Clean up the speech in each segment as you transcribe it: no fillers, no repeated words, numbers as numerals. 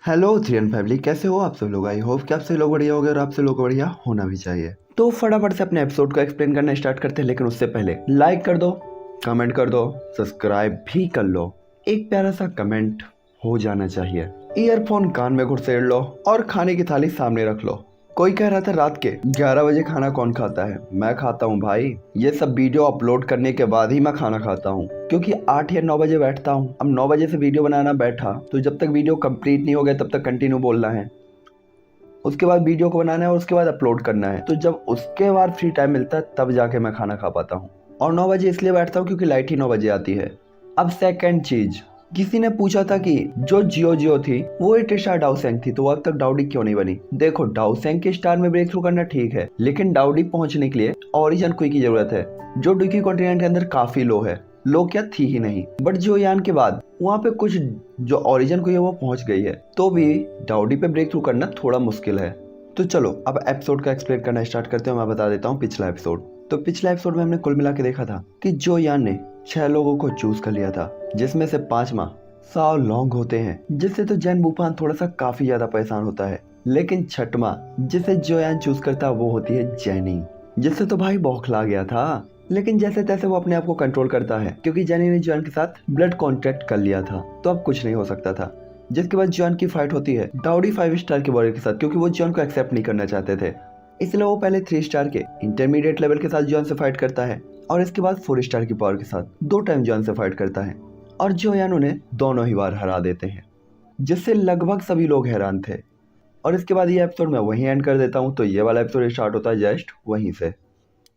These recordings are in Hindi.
हेलो थ्रियन फैमिली, कैसे हो आप सब लोग। आई होप कि आप सभी लोग बढ़िया होंगे और आप सब लोग को बढ़िया होना भी चाहिए। तो फटाफट से अपने एपिसोड को एक्सप्लेन करना स्टार्ट करते हैं, लेकिन उससे पहले लाइक कर दो, कमेंट कर दो, सब्सक्राइब भी कर लो। एक प्यारा सा कमेंट हो जाना चाहिए। ईयरफोन कान में घुसेड़ लो और खाने की थाली सामने रख लो। कोई कह रहा था रात के 11 बजे खाना कौन खाता है। मैं खाता हूँ भाई। ये सब वीडियो अपलोड करने के बाद ही मैं खाना खाता हूँ, क्योंकि 8 या 9 बजे बैठता हूँ। अब 9 बजे से वीडियो बनाना बैठा तो जब तक वीडियो कंप्लीट नहीं हो गया तब तक कंटिन्यू बोलना है। उसके बाद वीडियो को बनाना है और उसके बाद अपलोड करना है। तो जब उसके बाद फ्री टाइम मिलता है तब जाके मैं खाना खा पाता हूँ। और 9 बजे इसलिए बैठता हूँ क्योंकि लाइट ही 9 बजे आती है। अब सेकंड चीज, किसी ने पूछा था कि जो जियो जियो थी वो एक स्टार डाउसेंग थी, तो वो अब तक डाउडी क्यों नहीं बनी। देखो, डाउसेंग के स्टार में ब्रेक थ्रू करना ठीक है, लेकिन डाउडी पहुंचने के लिए ओरिजिन क्वी की जरूरत है, जो डुकी कॉन्टिनेंट के अंदर काफी लो है। लो क्या थी ही नहीं, बट जियो यान के बाद वहाँ पे कुछ जो ओरिजिन क्वी है वो पहुंच गई है, तो भी डाउडी पे ब्रेक थ्रू करना थोड़ा मुश्किल है। तो चलो अब एपिसोड का एक्सप्लेन करना स्टार्ट करते हैं। मैं बता देता हूँ पिछला एपिसोड। तो पिछला एपिसोड में हमने कुल मिला के देखा था कि जो यान ने 6 लोगों को चूज कर लिया था, जिसमें से 5वां साओ लॉन्ग होते हैं, जिससे तो जैन वूफान थोड़ा सा काफी ज्यादा परेशान होता है। लेकिन 6वां जिसे जो यान चूज करता है वो होती है जेनी, जिससे तो भाई बौखला गया था। लेकिन जैसे तैसे वो अपने आप को कंट्रोल करता है, क्योंकि जेनी ने जॉन के साथ ब्लड कॉन्ट्रैक्ट कर लिया था, तो अब कुछ नहीं हो सकता था। जिसके बाद जॉन की फाइट होती है डाउडी 5 स्टार के बॉडी के साथ, क्योंकि वो जॉन को एक्सेप्ट नहीं करना चाहते थे। इसलिए वो पहले 3 स्टार के इंटरमीडिएट लेवल के साथ जॉन से फाइट करता है और इसके बाद 4 स्टार की पावर के साथ 2 टाइम जॉन से फाइट करता है, और जो यान उन्हें दोनों ही बार हरा देते हैं, जिससे लगभग सभी लोग हैरान थे। और इसके बाद ये एपिसोड मैं वहीं एंड कर देता हूँ। तो ये वाला एपिसोड स्टार्ट होता है जस्ट वहीं से।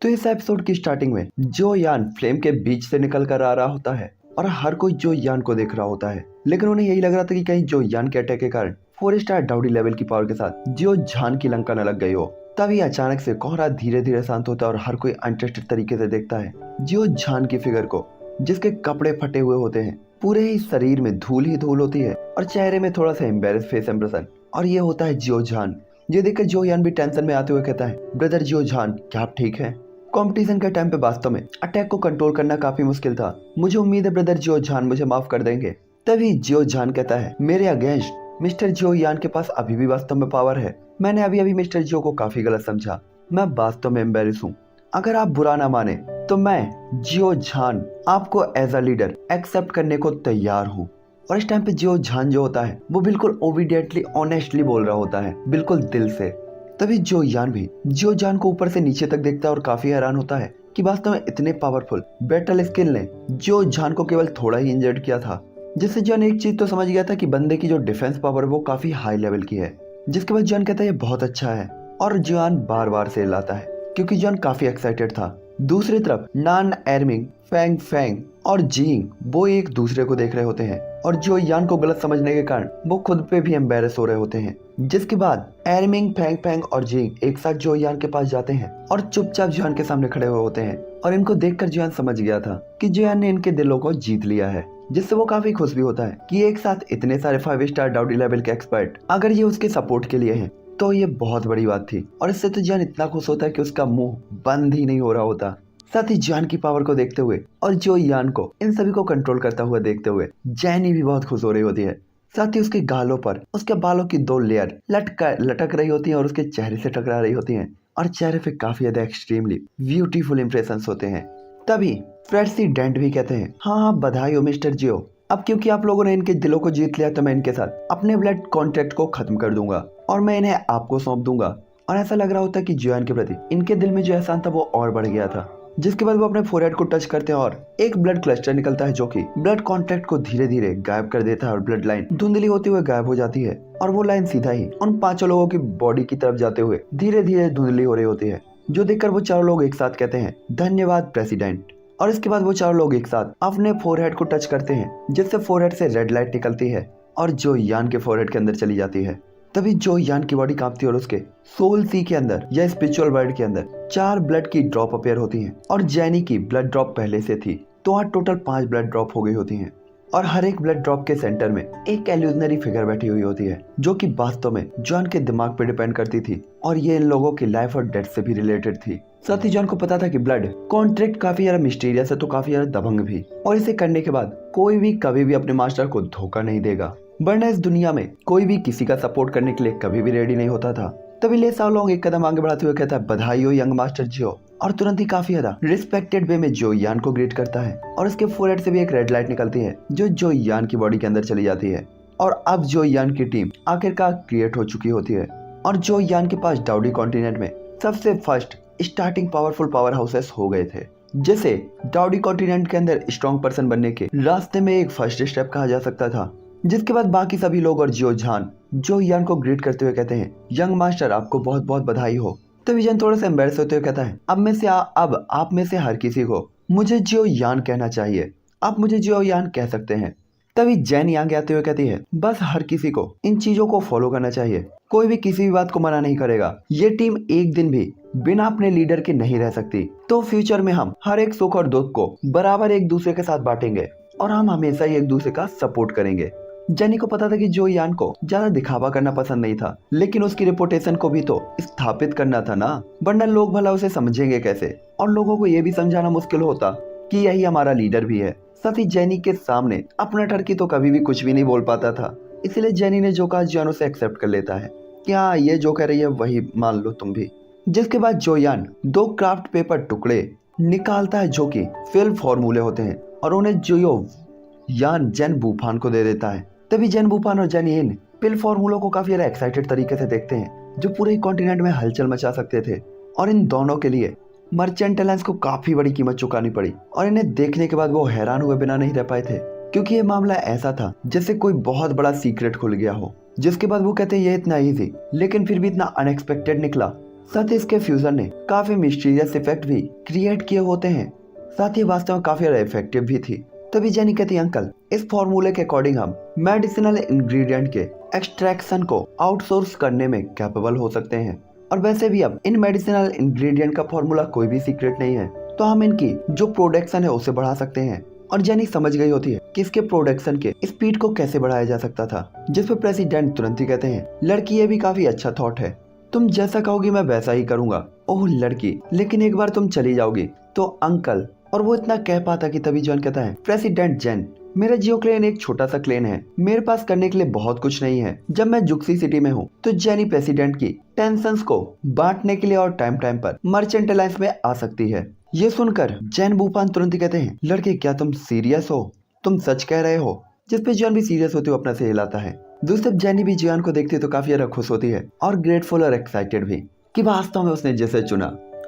तो इस एपिसोड की स्टार्टिंग में जो यान फ्लेम के बीच से निकल कर आ रहा होता है और हर कोई जो यान को देख रहा होता है, लेकिन उन्हें यही लग रहा था कि कहीं जो यान के अटैक के कारण 4 स्टार डाउडी लेवल की पावर के साथ जो जान की लंका न लग गई हो। तभी अचानक से कोहरा धीरे धीरे शांत होता है और हर कोई अनट्रस्टेड तरीके से देखता है जो जान की फिगर को, जिसके कपड़े फटे हुए होते हैं, पूरे ही शरीर में धूल ही धूल होती है और चेहरे में थोड़ा सा एम्बेरस फेस इंप्रेशन, और ये होता है जियो जान। ये देखकर जो यान भी टेंशन में आते हुए कहता है, ब्रदर जियो जान, क्या आप ठीक हैं? कंपटीशन के टाइम पे वास्तव में अटैक को कंट्रोल करना काफी मुश्किल था। मुझे उम्मीद है ब्रदर जियो जान मुझे माफ कर देंगे। तभी जियो जान कहता है, मेरे अगेंस्ट मिस्टर जियो यान के पास अभी भी वास्तव में पावर है। मैंने अभी अभी मिस्टर जियो को काफी गलत समझा। मैं वास्तव में एम्बेरस हूँ। अगर आप बुरा ना माने तो मैं जियो जान आपको एज अ लीडर एक्सेप्ट करने को तैयार हूँ। और इस टाइम पे जियो जान जो होता है वो बिल्कुल ओबीडियंटली ऑनेस्टली बोल रहा होता है, बिल्कुल दिल से। तभी जो यान भी जियो जान को ऊपर से नीचे तक देखता है और काफी हैरान होता है कि वास्तव में इतने पावरफुल बैटल स्किल ने जियो जान को केवल थोड़ा ही इंजर्ड किया था। जिससे जॉन एक चीज तो समझ गया था कि बंदे की जो डिफेंस पावर वो काफी हाई लेवल की है। जिसके बाद जॉन कहता है ये बहुत अच्छा है, और जॉन बार बार से लाता है क्योंकि जॉन काफी एक्साइटेड था। दूसरी तरफ नान, एरमिंग, फैंग फैंग और जींग वो एक दूसरे को देख रहे होते हैं, और जो यान को गलत समझने के कारण वो खुद पे भी एम्बेरस हो रहे होते हैं। जिसके बाद एरमिंग, फैंग फैंग और जींग एक साथ जो यान के पास जाते हैं और चुपचाप जॉन के सामने खड़े हुए होते हैं। और इनको देखकर जॉन समझ गया था कि जॉन ने इनके दिलों को जीत लिया है, जिससे वो काफी खुश भी होता है कि एक साथ इतने सारे 5 स्टार डाउडी लेवल के एक्सपर्ट अगर ये उसके सपोर्ट के लिए हैं तो ये बहुत बड़ी बात थी। और इससे तो जॉन इतना खुश होता है कि उसका मुंह बंद ही नहीं हो रहा होता। साथ ही जॉन की पावर को देखते हुए और जो यान को इन सभी को कंट्रोल करता हुआ देखते हुए जैनी भी बहुत खुश हो रही होती है। साथ ही उसके गालों पर उसके बालों की 2 लेयर लटक रही होती हैं और उसके चेहरे से टकरा रही होती हैं, और चेहरे पे काफी ज्यादा एक्सट्रीमली ब्यूटीफुल इंप्रेशंस होते हैं। तभी प्रेसिडेंट भी कहते हैं, हाँ हाँ बधाई हो मिस्टर जियो। अब क्योंकि आप लोगों ने इनके दिलों को जीत लिया तो मैं इनके साथ अपने ब्लड कॉन्ट्रैक्ट को खत्म कर दूंगा और मैं इन्हें आपको सौंप दूंगा। और ऐसा लग रहा होता है कि जियोन के प्रति इनके दिल में जो एहसान था वो और बढ़ गया था। जिसके बाद वो अपने फोरहेड को टच करते हैं और एक ब्लड क्लस्टर निकलता है जो कि ब्लड कॉन्ट्रैक्ट को धीरे धीरे गायब कर देता है, और ब्लड लाइन धुंधली होते हुए गायब हो जाती है। और वो लाइन सीधा ही उन 5 लोगों की बॉडी की तरफ जाते हुए धीरे धीरे धुंधली हो रही होती है, जो देखकर वो 4 लोग एक साथ कहते हैं, धन्यवाद प्रेसिडेंट। और इसके बाद वो 4 लोग एक साथ अपने फोरहेड को टच करते हैं, जिससे फोरहेड से रेड लाइट निकलती है और जो यान के फोरहेड के अंदर चली जाती है। तभी जो यान की बॉडी कांपती है और उसके सोल सी के अंदर या स्पिरिचुअल वर्ल्ड के अंदर 4 ब्लड की ड्रॉप अपेयर होती हैं, और जैनी की ब्लड ड्रॉप पहले से थी, तो आज टोटल 5 ब्लड ड्रॉप हो गई होती हैं। और हर एक ब्लड ड्रॉप के सेंटर में एक इल्यूजनरी फिगर बैठी हुई होती है, जो कि वास्तव में जॉन के दिमाग पे डिपेंड करती थी, और ये इन लोगों की लाइफ और डेथ से भी रिलेटेड थी। साथ ही जॉन को पता था कि ब्लड कॉन्ट्रैक्ट काफी ज्यादा मिस्टीरियस है, तो काफी ज्यादा दबंग भी, और इसे करने के बाद कोई भी कभी भी अपने मास्टर को धोखा नहीं देगा। वरना इस दुनिया में कोई भी किसी का सपोर्ट करने के लिए कभी भी रेडी नहीं होता था। तभी ले साओलोंग एक कदम आगे बढ़ाते हुए कहता है, बधाई हो यंग मास्टर जियो, और तुरंत ही काफी ज्यादा रिस्पेक्टेड वे में जो यान को ग्रीट करता है और उसके फोरहेड से भी एक रेड लाइट निकलती है जो यान की बॉडी के अंदर चली जाती है। और अब जो यान की टीम आखिरकार क्रिएट हो चुकी होती है और जो यान के पास डाउडी कॉन्टिनेंट में सबसे first starting powerful power houses हो गए थे, जिसे डाउडी कॉन्टिनेंट के अंदर स्ट्रॉन्ग पर्सन बनने के रास्ते में एक फर्स्ट स्टेप कहा जा सकता था। जिसके बाद बाकी सभी लोग और जियो झान जो यान को ग्रीट करते हुए कहते हैं, यंग मास्टर आपको बहुत बहुत बधाई हो। तभी जन थोड़ा सा एम्बेरस होते हुए कहता है, अब आप में से हर किसी को मुझे जियो यान कहना चाहिए, आप मुझे जियो यान कह सकते हैं। तभी जैन यहाँ आते हुए कहती है, बस हर किसी को इन चीजों को फॉलो करना चाहिए, कोई भी किसी भी बात को मना नहीं करेगा। ये टीम एक दिन भी बिना अपने लीडर के नहीं रह सकती, तो फ्यूचर में हम हर एक सुख और दुख को बराबर एक दूसरे के साथ बांटेंगे और हम हमेशा ही एक दूसरे का सपोर्ट करेंगे। जेनी को पता था कि जो यान को ज्यादा दिखावा करना पसंद नहीं था, लेकिन उसकी रेपुटेशन को भी तो स्थापित करना था ना, वरना लोग भला उसे समझेंगे कैसे, और लोगों को ये भी समझाना मुश्किल होता कि यही हमारा लीडर भी है। साथ ही जेनी के सामने अपना टर्की तो कभी भी कुछ भी नहीं बोल पाता था, इसलिए जेनी ने जो कहा जियान उसे एक्सेप्ट कर लेता है कि हाँ ये जो कह रही है वही मान लो तुम भी। जिसके बाद जोयान 2 क्राफ्ट पेपर टुकड़े निकालता है जो कि फिल फॉर्मूले होते हैं और उन्हें जो यान जेन बूफान को दे देता है। तभी जेन बूफान और जेन इन पिल फॉर्मूलों को काफी ज्यादा एक्साइटेड तरीके से देखते हैं जो पूरे कॉन्टिनेंट में हलचल मचा सकते थे, और इन दोनों के लिए मर्चेंट एलायंस को काफी बड़ी कीमत चुकानी पड़ी। और इन्हें देखने के बाद वो हैरान हुए बिना नहीं रह पाए थे, क्योंकि ये मामला ऐसा था जैसे कोई बहुत बड़ा सीक्रेट खुल गया हो। जिसके बाद वो कहते हैं ये इतना ईजी लेकिन फिर भी इतना अनएक्सपेक्टेड निकला। साथ ही इसके फ्यूजन ने काफी मिस्टीरियस इफेक्ट भी क्रिएट किए होते हैं, साथ ही वास्तव में काफी ज्यादा इफेक्टिव भी थी। तभी जेनी कहती अंकल इस फॉर्मूले के अकॉर्डिंग हम मेडिसिनल इंग्रेडिएंट के एक्सट्रैक्शन को आउटसोर्स करने में कैपेबल हो सकते हैं, और वैसे भी अब इन मेडिसिनल इंग्रेडिएंट का फॉर्मूला कोई भी सीक्रेट नहीं है, तो हम इनकी जो प्रोडक्शन है उसे बढ़ा सकते हैं। और जेनी समझ गई होती है कि इसके प्रोडक्शन के स्पीड को कैसे बढ़ाया जा सकता था, जिस पर प्रेसिडेंट तुरंत ही कहते हैं लड़की ये भी काफी अच्छा थॉट है, तुम जैसा कहोगी मैं वैसा ही करूंगा। ओह लड़की, लेकिन एक बार तुम चली जाओगी तो अंकल। और वो इतना कह पाता कि तभी जॉन कहता है प्रेसिडेंट जेन मेरा जियो क्लेन एक छोटा सा क्लेन है, मेरे पास करने के लिए बहुत कुछ नहीं है। जब मैं जुक्सी सिटी में हूँ तो जेनी प्रेसिडेंट की टेंशंस को बांटने के लिए और टाइम टाइम पर मर्चेंट अलायंस में आ सकती है। ये सुनकर जैन बूफान तुरंत ही कहते हैं लड़के क्या तुम सीरियस हो, तुम सच कह रहे हो। जिसपे जॉन भी सीरियस होते हुए अपना से हिलाता है। दूसरी तरफ जेनी भी जियान को देखती है तो काफी ज्यादा खुश होती है और ग्रेटफुल और एक्साइटेड भी कि वास्तव में उसने जिसे चुना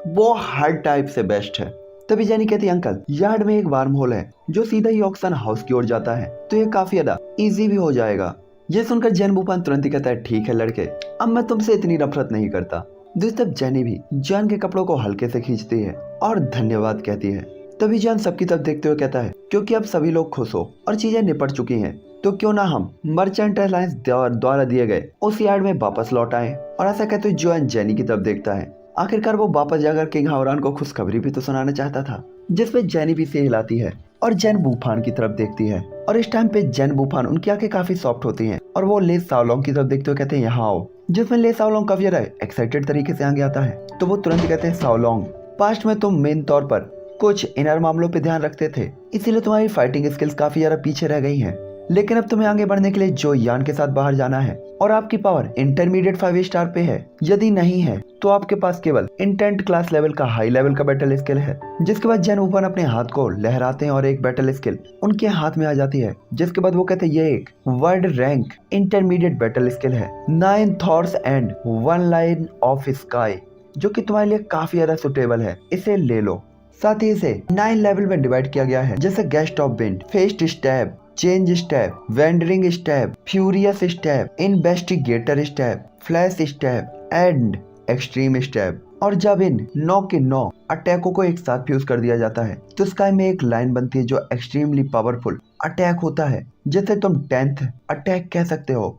वो हर टाइप से बेस्ट है। तभी जेनी कहती है अंकल यार्ड में एक वार्म होल है जो सीधा ही ऑक्सन हाउस की ओर जाता है, तो ये काफी ज्यादा इजी भी हो जाएगा। ये सुनकर जैन बूफान तुरंत ही कहता है ठीक है लड़के, अब मैं तुमसे इतनी नफरत नहीं करता। दूसरी तरफ जेनी भी जॉन के कपड़ों को हल्के से खींचती है और धन्यवाद कहती है। तभी जॉन सबकी तरफ देखते हुए कहता है क्योंकि अब सभी लोग खुश हो और चीजें निपट चुकी हैं, तो क्यों ना हम मर्चेंट एलायंस द्वारा दिए गए उस यार्ड में वापस लौट आए। और ऐसा कहते हुए जॉन जेनी की तरफ देखता है। आखिरकार वो वापस जाकर किंग हावरान को खुशखबरी भी तो सुनाना चाहता था, जिसपे जेनी भी से हिलाती है और जैन बूफान की तरफ देखती है। और इस टाइम पे जैन बूफान उनकी आंखें काफी सॉफ्ट होती हैं और वो ले साओलोंग की तरफ देखते हुए कहते हैं यहाँ आओ। जिसमें ले साओलोंग काफी ज्यादा एक्साइटेड तरीके से आगे आता है, तो वो तुरंत ही कहते हैं साओलोंग पास्ट में तुम मेन तौर पर कुछ इनर मामलों पे ध्यान रखते थे, इसीलिए तुम्हारी फाइटिंग स्किल्स काफी ज्यादा पीछे रह गई हैं। लेकिन अब तुम्हें आगे बढ़ने के लिए जो यान के साथ बाहर जाना है और आपकी पावर इंटरमीडिएट 5 स्टार पे है, यदि नहीं है तो आपके पास केवल इंटेंट क्लास लेवल का हाई लेवल का बैटल स्किल है। जिसके बाद जैन बूफान अपने हाथ को लहराते हैं और एक बैटल स्किल उनके हाथ में आ जाती है। जिसके बाद वो कहते हैं ये एक world rank intermediate battle skill है, 9 thoughts and 1 line of sky, जो कि तुम्हारे लिए काफी ज्यादा सुटेबल है, इसे ले लो। साथ ही इसे 9 लेवल में डिवाइड किया गया है, जैसे guest of wind, fest stab, change stab, wandering stab, furious stab, investigator stab, flash stab and extreme stab. और जब इन 9 के 9 अटैकों को एक साथ फ्यूज कर दिया जाता है तो स्काई में एक लाइन बनती है जो एक्सट्रीमली पावरफुल अटैक होता है, जिसे तुम 10th अटैक कह सकते हो,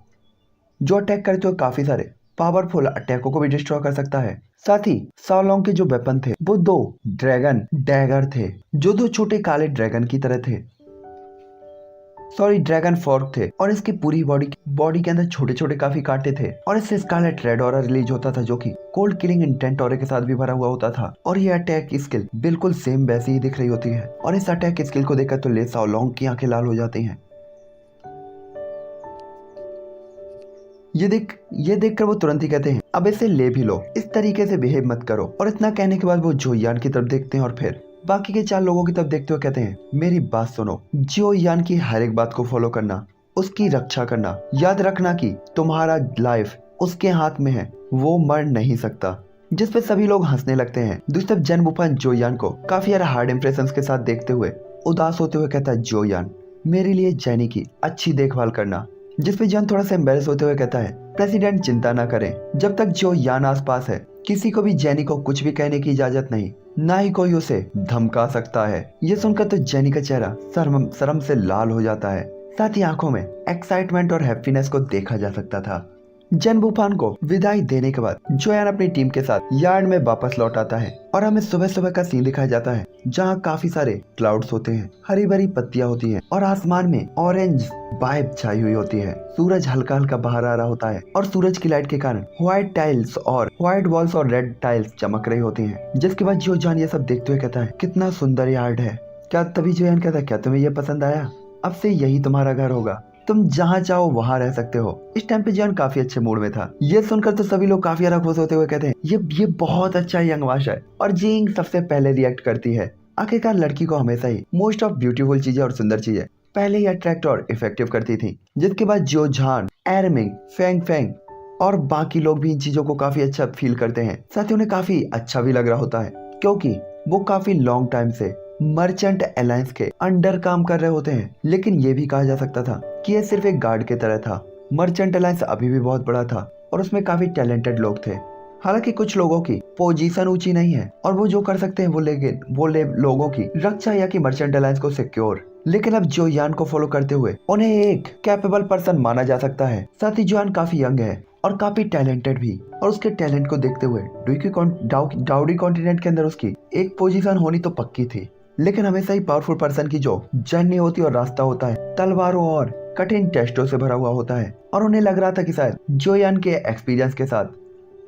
जो अटैक करते हुए काफी सारे पावरफुल अटैकों को भी डिस्ट्रॉय कर सकता है। साथ ही साओलोंग के जो वेपन थे वो 2 ड्रैगन डैगर थे, जो 2 छोटे काले ड्रैगन की तरह थे, ड्रैगन फोर्क थे, और इसकी पूरी बॉडी के अंदर छोटे छोटे काफी कांटे थे। और इससे स्कारलेट रेड ऑरा रिलीज होता था जो कि कोल्ड किलिंग इंटेंट ऑरा के साथ भी भरा हुआ होता था। और ये अटैक स्किल बिल्कुल सेम वैसी ही दिख रही होती है। और इस अटैक स्किल को देखकर तो ले साओलोंग की आंखें लाल हो जाती हैं। ये देखकर वो तुरंत ही कहते हैं अब इसे ले भी लो, इस तरीके से बिहेव मत करो। और इतना कहने के बाद वो जो यान की तरफ देखते हैं और फिर बाकी के 4 लोगों की तरफ देखते हुए कहते हैं मेरी बात सुनो, जो यान की हर एक बात को फॉलो करना, उसकी रक्षा करना, याद रखना कि तुम्हारा लाइफ उसके हाथ में है, वो मर नहीं सकता। जिस पे सभी लोग हंसने लगते हैं। दूसरी तरफ जैन वूफन जोयान को काफी सारे हार्ड इंप्रेशंस के साथ देखते हुए उदास होते हुए कहता है जोयान मेरे लिए जैनी की अच्छी देखभाल करना। जिस पे जॉन थोड़ा सा एम्बेरस होते हुए कहता है प्रेसिडेंट चिंता ना करें, जब तक जोयान आसपास है किसी को भी जैनी को कुछ भी कहने की इजाजत नहीं, ना ही कोई उसे धमका सकता है। ये सुनकर तो जैनी का चेहरा शर्म से लाल हो जाता है, साथ ही आंखों में एक्साइटमेंट और हैप्पीनेस को देखा जा सकता था। जैन वूफन को विदाई देने के बाद जोयान अपनी टीम के साथ यार्ड में वापस लौट आता है और हमें सुबह सुबह का सीन दिखाया जाता है जहाँ काफी सारे क्लाउड्स होते हैं, हरी भरी पत्तियां होती हैं और आसमान में ऑरेंज वाइब छाई हुई होती है। सूरज हल्का हल्का बाहर आ रहा होता है और सूरज की लाइट के कारण व्हाइट वॉल्स और रेड टाइल्स चमक रही होती हैं। जिसके बाद जोयान ये सब देखते हुए कहता है कितना सुंदर यार्ड है। क्या तभी जोयान कहता है क्या तुम्हें ये पसंद आया? अब से यही तुम्हारा घर होगा, तुम जहाँ चाहो वहाँ रह सकते हो। इस टाइम पे जॉन काफी अच्छे मूड में था। ये सुनकर तो सभी लोग काफी ज्यादा खुश होते हुए कहते हैं ये बहुत अच्छा यंगवाश है। और जिंग सबसे पहले रिएक्ट करती है। आखिरकार लड़की को हमेशा ही मोस्ट ऑफ ब्यूटीफुल चीजें और सुंदर चीजें पहले ही अट्रैक्ट और इफेक्टिव करती थी। जिसके बाद जो झान, एरमिंग, फेंग और बाकी लोग भी इन चीजों को काफी अच्छा फील करते हैं। साथ ही उन्हें काफी अच्छा भी लग रहा होता है क्योंकि वो काफी लॉन्ग टाइम से मर्चेंट अलायंस के अंडर काम कर रहे होते हैं। लेकिन ये भी कहा जा सकता था कि ये सिर्फ एक गार्ड की तरह था। मर्चेंट अलायंस अभी भी बहुत बड़ा था और उसमें काफी टैलेंटेड लोग थे। हालांकि कुछ लोगों की पोजीशन ऊंची नहीं है और वो जो कर सकते हैं वो लोगों की रक्षा या कि मर्चेंट अलायंस को सिक्योर। लेकिन अब जोयान को फॉलो करते हुए उन्हें एक कैपेबल पर्सन माना जा सकता है। साथ ही जोयान काफी यंग है और काफी टैलेंटेड भी, और उसके टैलेंट को देखते हुए डाउडी कॉन्टिनेंट के अंदर उसकी एक पोजीशन होनी तो पक्की थी। लेकिन हमेशा ही पावरफुल पर्सन की जो जर्नी होती है और रास्ता होता है तलवारों और कठिन टेस्टों से भरा हुआ होता है। और उन्हें लग रहा था कि शायद जोयान के एक्सपीरियंस के साथ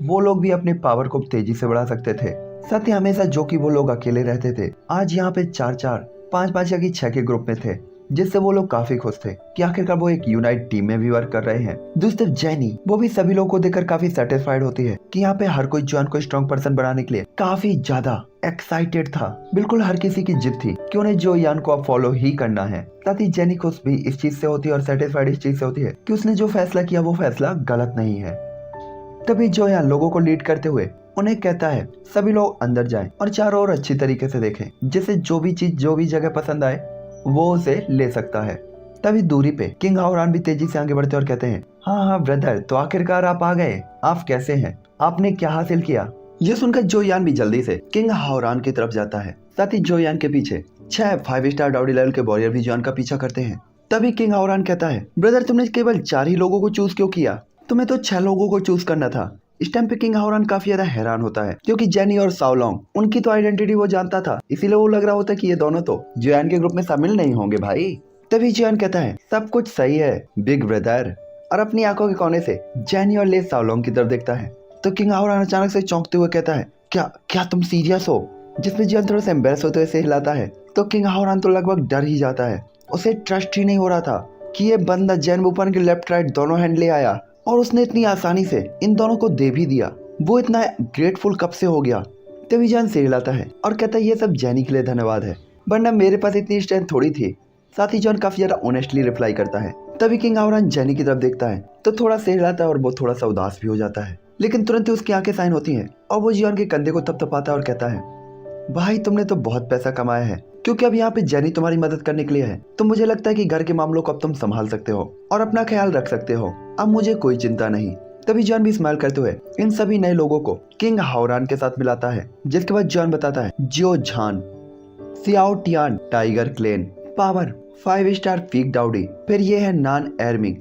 वो लोग भी अपने पावर को तेजी से बढ़ा सकते थे। साथ ही हमेशा जो कि वो लोग अकेले रहते थे, आज यहाँ पे 4-4, 5-5 या कि 6 के ग्रुप में थे, जिससे वो लोग काफी खुश थे कि आखिरकार वो एक यूनाइट टीम में भी वर्क कर रहे हैं। दूसरी तरफ जैनी वो भी सभी लोगों को देखकर काफी सेटिस्फाइड होती है कि यहाँ पे हर कोई जोयान को स्ट्रॉन्ग पर्सन बनाने के लिए काफी ज्यादा एक्साइटेड था। बिल्कुल हर किसी की जिद थी कि उन्हें जोयान को अब फॉलो ही करना है। साथ ही जैनी खुश भी इस चीज से होती है और सेटिस्फाइड इस चीज से होती है कि उसने जो फैसला किया वो फैसला गलत नहीं है। तभी जोयान लोगों को लीड करते हुए उन्हें कहता है सभी लोग अंदर जाएं और चारों ओर अच्छी तरीके से देखें, जिसे जो भी जगह पसंद आए वो उसे ले सकता है। तभी दूरी पे किंग हावरान भी तेजी से आगे बढ़ते और कहते हैं हाँ ब्रदर, तो आखिरकार आप आ गए, आप कैसे हैं, आपने क्या हासिल किया? ये सुनकर जोयान भी जल्दी से किंग हावरान की तरफ जाता है। साथ ही जोयान के पीछे 6 5 स्टार डाउडी लेवल के वॉरियर भी जोयान का पीछा करते हैं। तभी किंग हावरान कहता है ब्रदर, तुमने केवल 4 ही लोगों को चूज क्यों किया? तुम्हें तो 6 लोगों को चूज करना था। इस टाइम पे किंग हावरान काफी ज्यादा हैरान होता है क्योंकि जेनी और साओलोंग उनकी तो आइडेंटिटी वो जानता था, इसीलिए वो लग रहा होता है कि ये दोनों तो जोयान के ग्रुप में शामिल नहीं होंगे भाई। तभी जोयान कहता है सब कुछ सही है बिग ब्रदर, और अपनी आंखों के कोने से जेनी और ले साओलोंग की तरफ देखता है। तो किंग हावरान अचानक से चौंकते हुए कहता है क्या तुम सीरियस हो? जिसमें जोयान थोड़ा सा एम्बेरस होते हुए से हिलाता है। तो किंग हावरान तो लगभग डर ही जाता है। उसे ट्रस्ट ही नहीं हो रहा था कि ये बंदा जैन वूफन के लेफ्ट राइट दोनों हैंड ले आया और उसने इतनी आसानी से इन दोनों को दे भी दिया। वो इतना ग्रेटफुल कब से हो गया? तभी जान से हिलाता है और कहता है ये सब जैनी के लिए धन्यवाद है, वरना मेरे पास इतनी स्ट्रेंथ थोड़ी थी। साथ ही जॉन काफी ज्यादा ऑनेस्टली रिप्लाई करता है। तभी किंग हावरान जैनी की तरफ देखता है तो थोड़ा से हिलाता है और वो थोड़ा सा उदास भी हो जाता है। लेकिन तुरंत ही उसकी आंखें साइन होती हैं और वो जॉन के कंधे को थपथपाता है और कहता है भाई, तुमने तो बहुत पैसा कमाया है क्योंकि अब यहाँ पे जैनी तुम्हारी मदद करने के लिए है। तो मुझे लगता है कि घर के मामलों को अब तुम संभाल सकते हो और अपना ख्याल रख सकते हो। अब मुझे कोई चिंता नहीं। तभी जॉन भी स्माइल करते हुए इन सभी नए लोगों को किंग हावरान के साथ मिलाता है। जिसके बाद जॉन बताता है जियो झान, Xiao Tian tiger clan, power 5 star फीक डाउडी, फिर ये है नान एरमिंग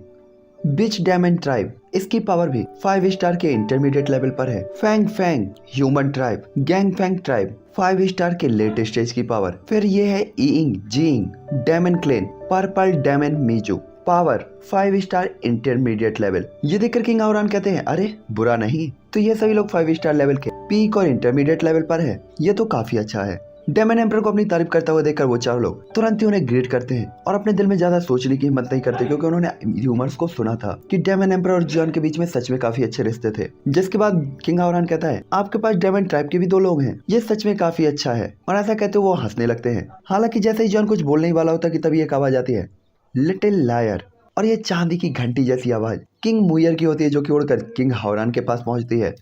बिच डायमंड ट्राइब, इसकी पावर भी 5 स्टार के इंटरमीडिएट लेवल पर है। फैंग ह्यूमन ट्राइब, गैंग फैंग ट्राइब 5 स्टार के लेट स्टेज की पावर। फिर ये है ईइंग जीइंग डेमन क्लेन, पर्पल डेमन मीजू, पावर 5 स्टार इंटरमीडिएट लेवल। ये देखकर किंग हावरान कहते हैं अरे बुरा नहीं, तो ये सभी लोग 5 स्टार लेवल के पीक और इंटरमीडिएट लेवल पर है, ये तो काफी अच्छा है। डेमन एम्पर को अपनी तारीफ करता हुआ देखकर वो चारों लोग तुरंत ही उन्हें ग्रीट करते हैं और अपने दिल में ज्यादा सोचने की हिम्मत नहीं करते, क्योंकि उन्होंने र्यूमर्स को सुना था कि डेमन एम्पर और जॉन के बीच में सच में काफी अच्छे रिश्ते थे। जिसके बाद किंग हावरान कहता है, आपके पास डेमन ट्राइब के भी 2 लोग हैं, ये सच में काफी अच्छा है। और ऐसा कहते वो हंसने लगते हैं। हालांकि जैसे ही जॉन कुछ बोलने ही वाला होता कि तभी एक आवाज आती है, लिटिल लायर। और ये चांदी की घंटी जैसी आवाज किंग मुयर की होती है, जो कि उड़कर किंग हावरान के पास पहुंचती है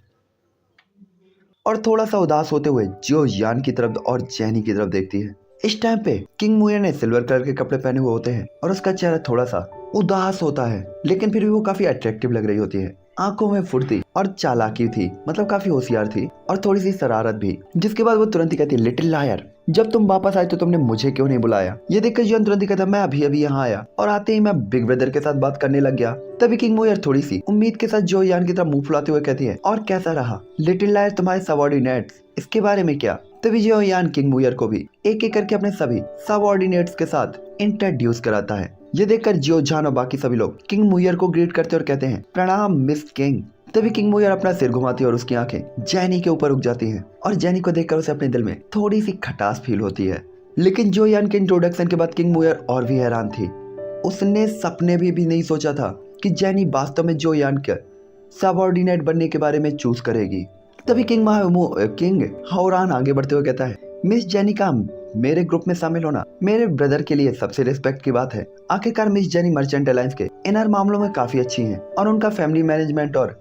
और थोड़ा सा उदास होते हुए जो यान की तरफ और जैनी की तरफ देखती है। इस टाइम पे किंग मुयर ने सिल्वर कलर के कपड़े पहने हुए होते हैं और उसका चेहरा थोड़ा सा उदास होता है, लेकिन फिर भी वो काफी अट्रैक्टिव लग रही होती है। आंखों में फुर्ती और चालाकी थी, मतलब काफी होशियार थी और थोड़ी सी शरारत भी। जिसके बाद वो तुरंत ही कहती है, लिटिल लायर, जब तुम वापस आए तो तुमने मुझे क्यों नहीं बुलाया? ये देखकर जॉन तुरंत ही कहता, मैं अभी अभी यहाँ आया और आते ही मैं बिग ब्रदर के साथ बात करने लग गया। तभी किंग मुयर थोड़ी सी उम्मीद के साथ जो यान की तरफ मुंह फुलाते हुए कहती है, और कैसा रहा लिटिल लायर तुम्हारे सबऑर्डिनेट्स, इसके बारे में क्या? तभी जो यान किंग मुयर को भी एक एक करके अपने सभी सबऑर्डिनेट्स के साथ इंट्रोड्यूस कराता है। ये देखकर जियो जान और बाकी सभी लोग किंग मुयर को ग्रीट करते और कहते हैं, प्रणाम मिस किंग। तभी किंग मुयर अपना सिर घुमाती है और उसकी आंखें जैनी के ऊपर रुक जाती हैं और जैनी को देखकर उसे अपने दिल में थोड़ी सी खटास फील होती है। लेकिन जो यान के इंट्रोडक्शन के बाद किंग मुयर और भी हैरान थी। उसने सपने भी नहीं सोचा था कि जैनी वास्तव में जो यान के सबऑर्डिनेट बनने के बारे में चूज करेगी। तभी किंग हावरान आगे बढ़ते हुए कहता है, मिस जेनी का मेरे ग्रुप में शामिल होना मेरे ब्रदर के लिए सबसे रिस्पेक्ट की बात है। आखिरकार मिस जेनी मर्चेंट अलायंस के इनर मामलों में काफी अच्छी हैं और उनका फैमिली मैनेजमेंट और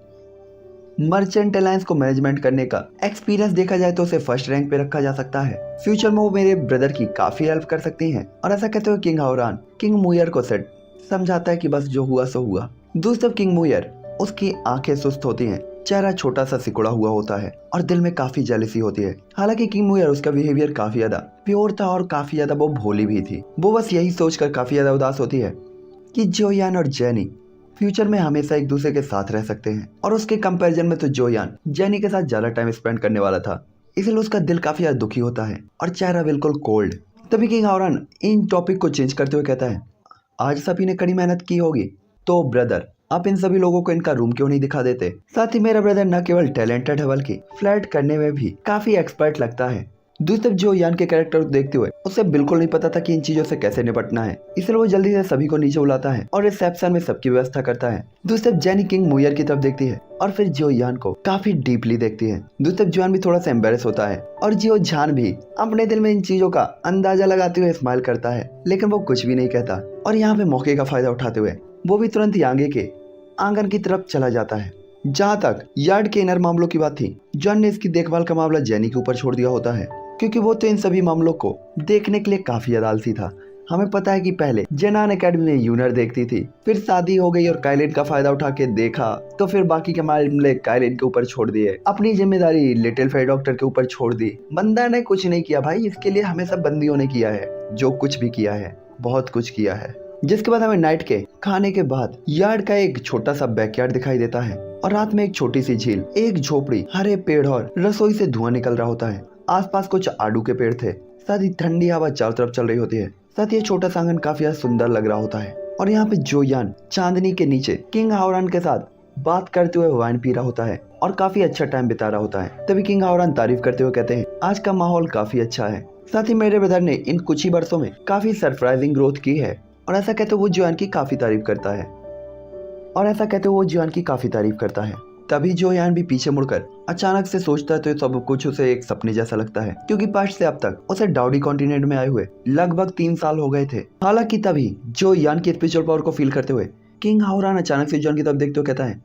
मर्चेंट अलायंस को मैनेजमेंट करने का एक्सपीरियंस देखा जाए तो उसे फर्स्ट रैंक पे रखा जा सकता है। फ्यूचर में वो मेरे ब्रदर की काफी हेल्प कर सकती हैं। और ऐसा कहते हुए किंग हावरान किंग मुयर को समझाता है कि बस जो हुआ सो हुआ। दूसरी किंग मुयर, उसकी आंखें सुस्त होती हैं, चेहरा छोटा सा सिकुड़ा हुआ होता है और दिल में काफी जेलसी होती है। हालांकि किंग मुयर उसका बिहेवियर काफी ज्यादा प्योर था और काफी ज्यादा वो भोली भी थी। वो बस यही सोचकर काफी ज्यादा उदास होती है कि जोयान और जेनी फ्यूचर में हमेशा एक दूसरे के साथ रह सकते हैं। और उसके कंपैरिजन में तो जोयान जेनी के साथ ज्यादा टाइम स्पेंड करने वाला था, इसलिए उसका दिल काफी ज्यादा दुखी होता है और चेहरा बिल्कुल कोल्ड। तभी किंग हावरान इन टॉपिक को चेंज करते हुए कहता है, आज सभी ने कड़ी मेहनत की होगी, तो ब्रदर आप इन सभी लोगों को इनका रूम क्यों नहीं दिखा देते? साथ ही मेरा ब्रदर न केवल टैलेंटेड है बल्कि फ्लर्ट करने में भी काफी एक्सपर्ट लगता है। दूसरी तरफ जो यान के कैरेक्टर को देखते हुए उसे बिल्कुल नहीं पता था कि इन चीजों से कैसे निपटना है, इसलिए वो जल्दी से सभी को नीचे बुलाता है और रिसेप्शन में सबकी व्यवस्था करता है। दूसरी तरफ जेनी किंग मुयर की तरफ देखती है और फिर जियो यान को काफी डीपली देखती है। दूसरी तरफ जोयान भी थोड़ा सा एम्बेरस होता है और जियो जान भी अपने दिल में इन चीजों का अंदाजा लगाते हुए स्माइल करता है, लेकिन वो कुछ भी नहीं कहता। और यहाँ पे मौके का फायदा उठाते हुए वो भी तुरंत ही आगे के आंगन की तरफ चला जाता है। जहाँ तक यार्ड के इनर मामलों की बात थी, जॉन ने इसकी देखभाल का मामला जेनी के ऊपर छोड़ दिया होता है, क्योंकि वो तो इन सभी मामलों को देखने के लिए काफी आलसी था। हमें पता है कि पहले जेनान एकेडमी में यूनर देखती थी, फिर शादी हो गई और काइलिन का फायदा उठा के देखा, तो फिर बाकी के मामले काइलिन के ऊपर छोड़ दिए, अपनी जिम्मेदारी लिटिल फेयर डॉक्टर के ऊपर छोड़ दी। बंदा ने कुछ नहीं किया भाई, इसके लिए हमेशा बंदियों ने किया है, जो कुछ भी किया है बहुत कुछ किया है। जिसके बाद हमें नाइट के खाने के बाद यार्ड का एक छोटा सा बैकयार्ड दिखाई देता है और रात में एक छोटी सी झील, एक झोपड़ी, हरे पेड़ और रसोई से धुआं निकल रहा होता है। आसपास कुछ आड़ू के पेड़ थे, साथ ही ठंडी हवा चारों तरफ चल रही होती है। साथ ही छोटा सा आंगन काफी सुंदर लग रहा होता है और यहाँ पे जोयान चांदनी के नीचे किंग हावरान के साथ बात करते हुए वाइन पी रहा होता है और काफी अच्छा टाइम बिता रहा होता है। तभी किंग हावरान तारीफ करते हुए कहते हैं, आज का माहौल काफी अच्छा है। साथ ही मेरे ब्रदर ने इन कुछ ही वर्षों में काफी सरप्राइजिंग ग्रोथ की है। और ऐसा कहते वो जोयान की काफी तारीफ करता है। तभी जोयान भी पीछे मुड़कर अचानक से सोचता है तो सब कुछ उसे एक सपने जैसा लगता है, क्योंकि पास्ट से अब तक उसे डाउडी कॉन्टिनेंट में आए हुए लगभग 3 साल हो गए थे। हालांकि तभी जोयान की स्पिरिचुअल पावर को फील करते हुए किंग हावरान अचानक से जोयान की तरफ देखते हुए कहता है,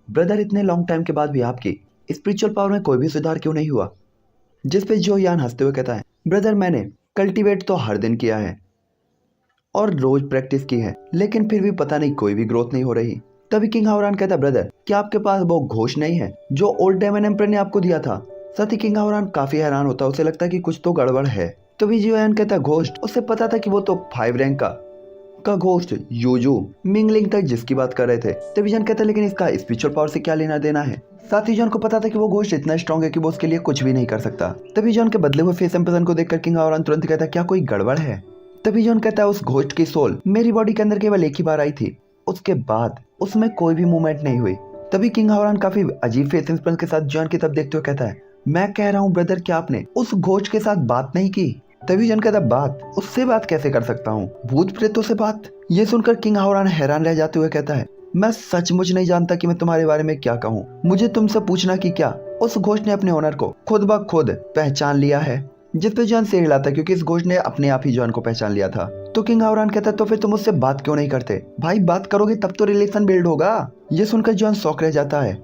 ब्रदर इतने लॉन्ग टाइम के बाद भी आपकी स्पिरिचुअल पावर में कोई भी सुधार क्यों नहीं हुआ? जिस पे जोयान हंसते हुए कहता है, ब्रदर मैंने कल्टीवेट तो हर दिन किया है और रोज प्रैक्टिस की है, लेकिन फिर भी पता नहीं कोई भी ग्रोथ नहीं हो रही। तभी किंग हावरान कहता, ब्रदर क्या आपके पास वो घोष नहीं है जो ओल्ड डेमन एम्पर ने आपको दिया था? साथ ही किंग हावरान काफी हैरान होता है, उसे लगता है कि कुछ तो गड़बड़ है। तभी जोयान कहता, घोस्ट? उसे पता था कि वो तो 5 रैंक का घोस्ट यूजू मिंगलिंग तक जिसकी बात कर रहे थे। तभी जॉन कहता, लेकिन इसका स्पिरिचुअल पावर से क्या लेना देना है? साथ ही जॉन को पता था कि वो घोस्ट इतना स्ट्रॉन्ग है कि वो उसके लिए कुछ भी नहीं कर सकता। तभी जॉन के बदले हुए फेस इंप्रेशन को देखकर किंग हावरान तुरंत कहता, क्या कोई गड़बड़ है? तभी जॉन कहता है, उस घोस्ट की सोल मेरी बॉडी के अंदर केवल एक ही बार आई थी, उसके बाद उसमें कोई भी मूवमेंट नहीं हुई। तभी किंग हावरान काफी अजीब फेस इंप्रेशन के साथ जॉन की तरफ देखते हुए कहता है, मैं कह रहा हूँ ब्रदर, क्या आपने उस घोस्ट के साथ बात नहीं की? तभी जन कहता बात, उससे बात कैसे कर सकता हूँ, भूत प्रेतों से बात? ये सुनकर किंग हावरान हैरान रह जाते हुए कहता है, मैं सचमुच नहीं जानता कि मैं तुम्हारे बारे में क्या कहूँ। मुझे तुमसे पूछना कि क्या उस घोस्ट ने अपने ओनर को खुद ब खुद पहचान लिया है? जिस पे जॉन सिर हिलाता क्योंकि इस घोस्ट ने अपने आप ही जॉन को पहचान लिया था। तो किंग हावरान कहता तो फिर तुम उससे बात क्यों नहीं करते? भाई बात करोगे तब तो रिलेशन बिल्ड होगा। ये सुनकर जॉन शॉक रह जाता है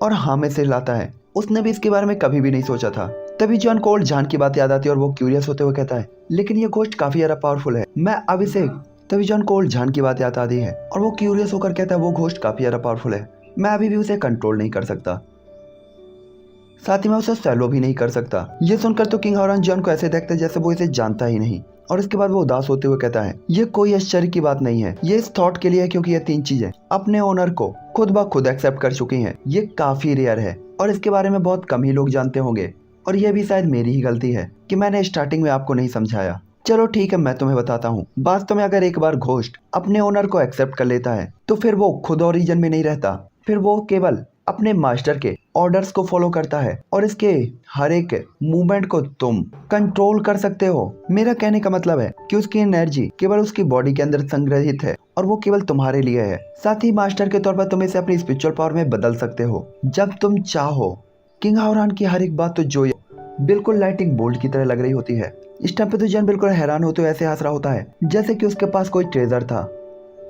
और हाँ में सिर हिलाता है। उसने भी इसके बारे में कभी भी नहीं सोचा था। तभी जॉन को ओल्ड जान की बात याद आती है और वो क्यूरियस होते हुए कहता है, लेकिन ये घोस्ट काफी ज्यादा पावरफुल है, मैं अब इसे। तभी जॉन को ओल्ड जान की बात याद आती है और वो क्यूरियस होकर कहता है, वो घोस्ट काफी ज्यादा पावरफुल है, मैं अभी भी उसे कंट्रोल नहीं कर सकता, साथ ही मैं उसे सैलो भी नहीं कर सकता। ये सुनकर तो किंग हावरान जॉन को ऐसे देखते जैसे वो इसे जानता ही नहीं और इसके बाद वो उदास होते हुए कहता है, ये कोई आश्चर्य की बात नहीं है, ये इस थॉट के लिए है क्योंकि ये 3 चीजें अपने ओनर को खुद ब खुद एक्सेप्ट कर चुकी हैं। ये काफी रेयर है और इसके बारे में बहुत कम ही लोग जानते होंगे और ये भी शायद मेरी ही गलती है कि मैंने स्टार्टिंग में आपको नहीं समझाया। चलो ठीक है, मैं तुम्हें बताता हूँ। वास्तव में अगर एक बार घोस्ट अपने ओनर को एक्सेप्ट कर लेता है तो फिर वो खुद ओरिजिन में नहीं रहता, फिर वो केवल अपने मास्टर के ऑर्डर्स को फॉलो करता है और इसके हर एक मूवमेंट को तुम कंट्रोल कर सकते हो। मेरा कहने का मतलब है कि उसकी एनर्जी केवल उसकी बॉडी के अंदर संग्रहित है और वो केवल तुम्हारे लिए है। साथ ही मास्टर के तौर पर तुम इसे अपनी स्पिरिचुअल पावर में बदल सकते हो जब तुम चाहो। किंग हावरान की हर एक बात तो जो बिल्कुल लाइटिंग बोल्ट की तरह लग रही होती है। इस टाइम पे तो जॉन बिल्कुल हैरान होते हुए ऐसे हंस रहा होता है जैसे कि उसके पास कोई ट्रेजर था,